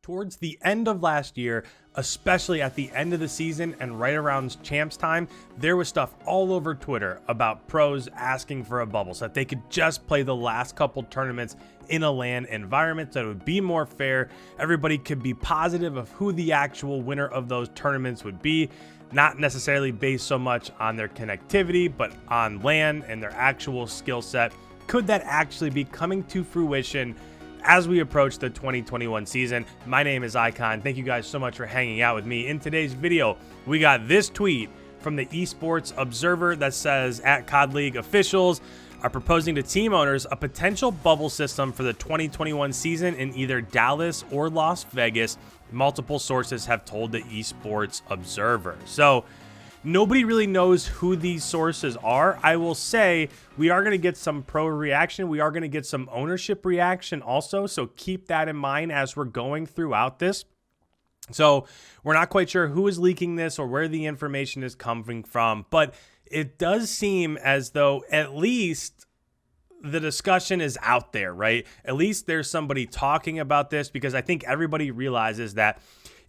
Towards the end of last year, especially at the end of the season and right around champs time, there was stuff all over Twitter about pros asking for a bubble so that they could just play the last couple tournaments in a LAN environment so it would be more fair. Everybody could be positive of who the actual winner of those tournaments would be, not necessarily based so much on their connectivity, but on LAN and their actual skill set. Could that actually be coming to fruition as we approach the 2021 season? My name is Icon. Thank you guys so much for hanging out with me. In today's video, we got this tweet from the Esports Observer that says, at COD League officials are proposing to team owners a potential bubble system for the 2021 season in either Dallas or Las Vegas. Multiple sources have told the Esports Observer. So nobody really knows who these sources are. I will say we are going to get some pro reaction. We are going to get some ownership reaction also. So keep that in mind as we're going throughout this. So we're not quite sure who is leaking this or where the information is coming from, but it does seem as though at least the discussion is out there, right? At least there's somebody talking about this, because I think everybody realizes that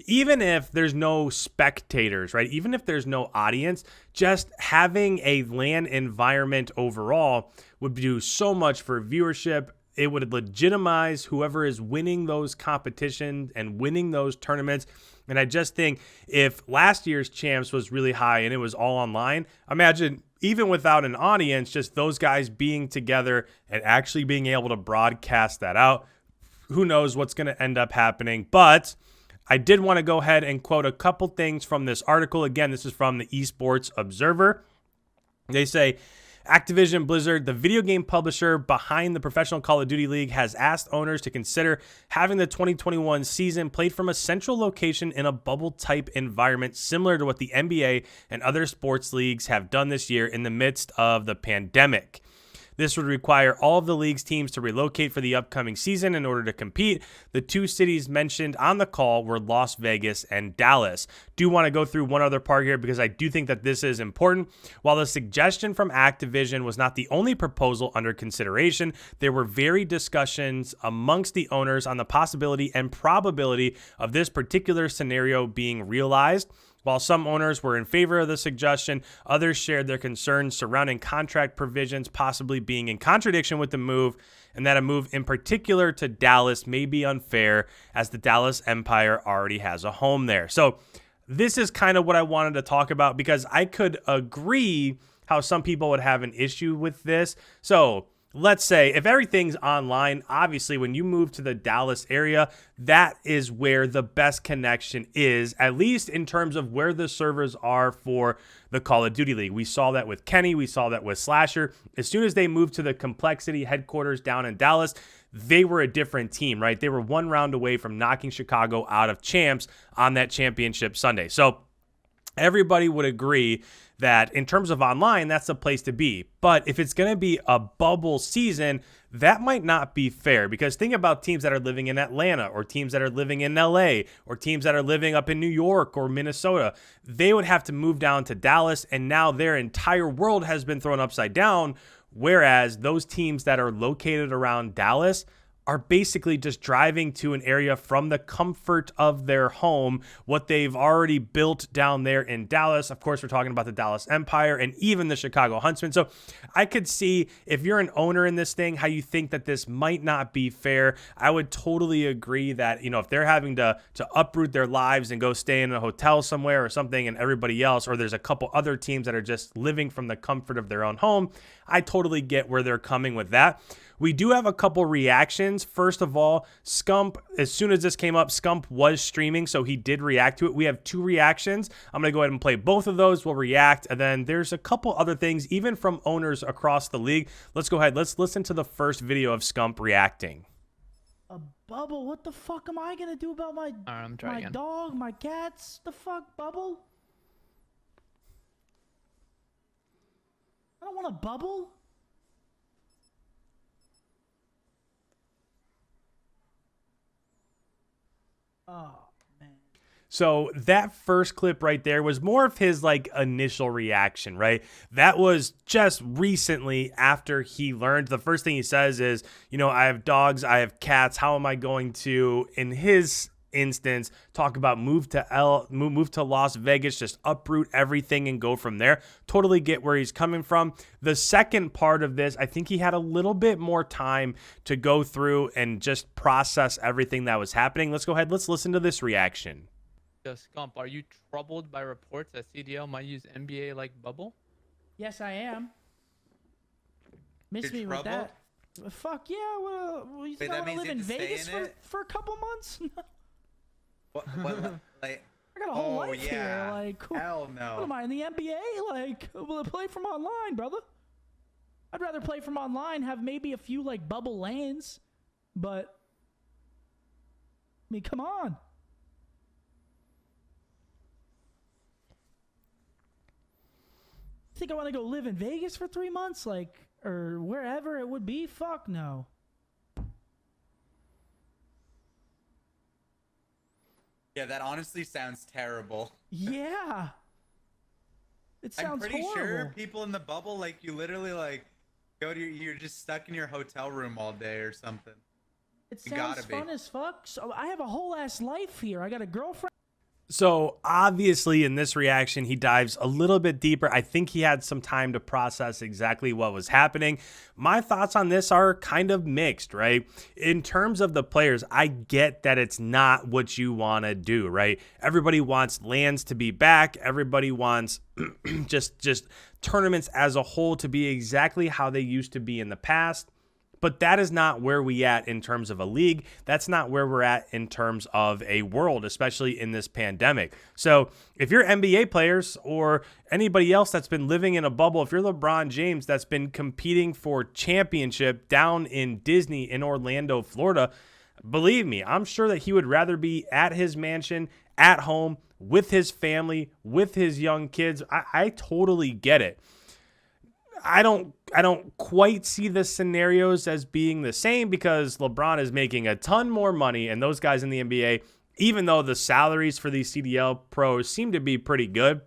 even if there's no spectators, right? Even if there's no audience, just having a LAN environment overall would do so much for viewership. It would legitimize whoever is winning those competitions and winning those tournaments. And I just think if last year's champs was really high and it was all online, imagine even without an audience, just those guys being together and actually being able to broadcast that out. Who knows what's going to end up happening, but I did want to go ahead and quote a couple things from this article. Again, this is from the Esports Observer. They say, Activision Blizzard, the video game publisher behind the Professional Call of Duty League, has asked owners to consider having the 2021 season played from a central location in a bubble-type environment similar to what the NBA and other sports leagues have done this year in the midst of the pandemic. This would require all of the league's teams to relocate for the upcoming season in order to compete. The two cities mentioned on the call were Las Vegas and Dallas. Do want to go through one other part here because I do think that this is important. While the suggestion from Activision was not the only proposal under consideration, there were varied discussions amongst the owners on the possibility and probability of this particular scenario being realized. While some owners were in favor of the suggestion, others shared their concerns surrounding contract provisions possibly being in contradiction with the move, and that a move in particular to Dallas may be unfair as the Dallas Empire already has a home there. So this is kind of what I wanted to talk about, because I could agree how some people would have an issue with this. So let's say if everything's online, obviously when you move to the Dallas area, that is where the best connection is, at least in terms of where the servers are for the Call of Duty League. We saw that with Kenny. We saw that with Slasher. As soon as they moved to the Complexity headquarters down in Dallas, they were a different team, right? They were one round away from knocking Chicago out of champs on that championship Sunday. So everybody would agree that in terms of online, that's the place to be. But if it's going to be a bubble season, that might not be fair, because think about teams that are living in Atlanta or teams that are living in LA or teams that are living up in New York or Minnesota. They would have to move down to Dallas, and now their entire world has been thrown upside down. Whereas those teams that are located around Dallas are basically just driving to an area from the comfort of their home, what they've already built down there in Dallas. Of course, we're talking about the Dallas Empire and even the Chicago Huntsmen. So I could see, if you're an owner in this thing, how you think that this might not be fair. I would totally agree that, if they're having to uproot their lives and go stay in a hotel somewhere or something, and everybody else, or there's a couple other teams that are just living from the comfort of their own home, I totally get where they're coming with that. We do have a couple reactions. First of all, Scump, as soon as this came up, Scump was streaming, so he did react to it. We have two reactions. I'm going to go ahead and play both of those. We'll react, and then there's a couple other things, even from owners across the league. Let's go ahead. Let's listen to the first video of Scump reacting. A bubble? What the fuck am I going to do about my dog, my cats? The fuck, bubble? I don't want a bubble. Oh, man. So that first clip right there was more of his initial reaction, right? That was just recently after he learned. The first thing he says is, I have dogs, I have cats. How am I going to, in his instance, talk about move to Las Vegas, just uproot everything and go from there. Totally get where he's coming from. The second part of this, I think he had a little bit more time to go through and just process everything that was happening. Let's go ahead. Let's listen to this reaction. Scump, are you troubled by reports that CDL might use NBA like bubble? Yes, I am. Miss me with that. Fuck yeah. Well, you think I want to live in Vegas for a couple months? what, like, I got a whole life here. Like, hell no. What am I, in the NBA? Like, will I play from online, brother? I'd rather play from online, have maybe a few, like, bubble lands. But, I mean, come on. Think I want to go live in Vegas for 3 months? Like, or wherever it would be? Fuck no. Yeah, that honestly sounds terrible. Yeah. It sounds I'm pretty horrible. sure people in the bubble, like, you literally, like, you're just stuck in your hotel room all day or something. It sounds fun as fuck. So I have a whole ass life here. I got a girlfriend. So obviously in this reaction, he dives a little bit deeper. I think he had some time to process exactly what was happening. My thoughts on this are kind of mixed, right? In terms of the players, I get that it's not what you want to do, right? Everybody wants lands to be back. Everybody wants just tournaments as a whole to be exactly how they used to be in the past. But that is not where we at in terms of a league. That's not where we're at in terms of a world, especially in this pandemic. So if you're NBA players or anybody else that's been living in a bubble, if you're LeBron James that's been competing for championship down in Disney in Orlando, Florida, believe me, I'm sure that he would rather be at his mansion, at home, with his family, with his young kids. I totally get it. I don't quite see the scenarios as being the same because LeBron is making a ton more money, and those guys in the NBA, even though the salaries for these CDL pros seem to be pretty good,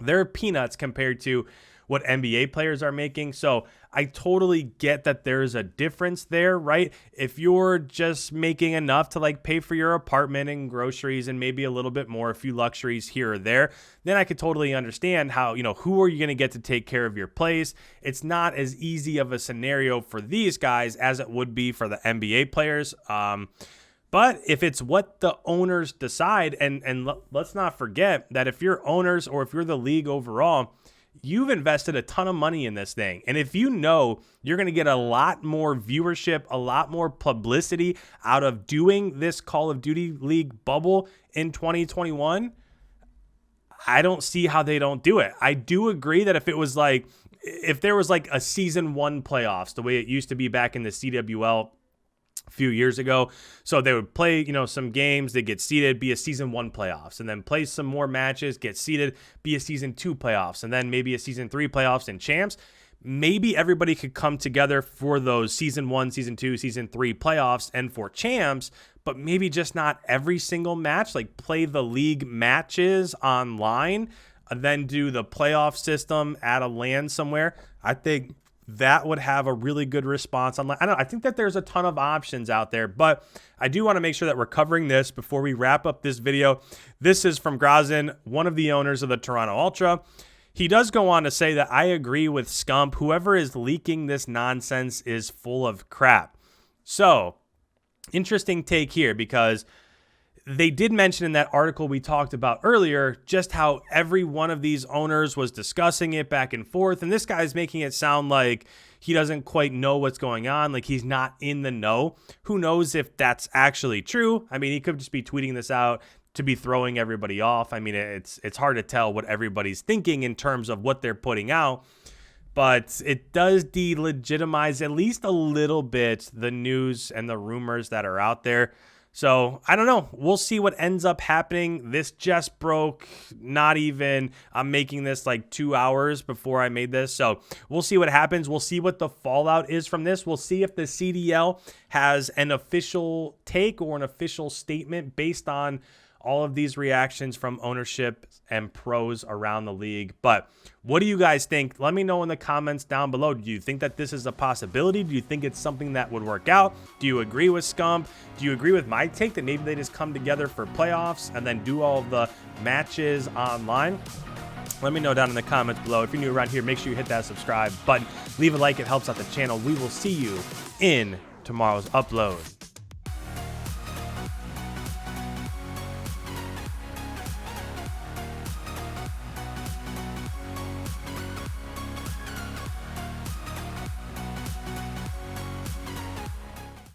they're peanuts compared to what NBA players are making. So I totally get that there's a difference there, right? If you're just making enough to like pay for your apartment and groceries and maybe a little bit more, a few luxuries here or there, then I could totally understand how, who are you going to get to take care of your place? It's not as easy of a scenario for these guys as it would be for the NBA players. But if it's what the owners decide, and let's not forget that if you're owners or if you're the league overall, you've invested a ton of money in this thing. And if you know you're going to get a lot more viewership, a lot more publicity out of doing this Call of Duty League bubble in 2021, I don't see how they don't do it. I do agree that if there was like a season 1 playoffs, the way it used to be back in the CWL a few years ago. So they would play, some games, they get seeded, be a season 1 playoffs, and then play some more matches, get seeded, be a season 2 playoffs, and then maybe a season 3 playoffs and champs. Maybe everybody could come together for those season 1, season 2, season 3 playoffs and for champs, but maybe just not every single match, like play the league matches online, and then do the playoff system at a LAN somewhere. I think that would have a really good response online. I think that there's a ton of options out there, but I do want to make sure that we're covering this before we wrap up this video. This is from Grazin, one of the owners of the Toronto Ultra. He does go on to say that I agree with Scump. Whoever is leaking this nonsense is full of crap. So, interesting take here because they did mention in that article we talked about earlier just how every one of these owners was discussing it back and forth. And this guy's making it sound like he doesn't quite know what's going on, like he's not in the know. Who knows if that's actually true? I mean, he could just be tweeting this out to be throwing everybody off. I mean, it's hard to tell what everybody's thinking in terms of what they're putting out. But it does delegitimize at least a little bit the news and the rumors that are out there. So I don't know. We'll see what ends up happening. This just broke. I'm making this like 2 hours before I made this. So we'll see what happens. We'll see what the fallout is from this. We'll see if the CDL has an official take or an official statement based on all of these reactions from ownership and pros around the league. But what do you guys think? Let me know in the comments down below. Do you think that this is a possibility? Do you think it's something that would work out? Do you agree with Scump? Do you agree with my take that maybe they just come together for playoffs and then do all of the matches online? Let me know down in the comments below. If you're new around here, make sure you hit that subscribe button. Leave a like. It helps out the channel. We will see you in tomorrow's upload.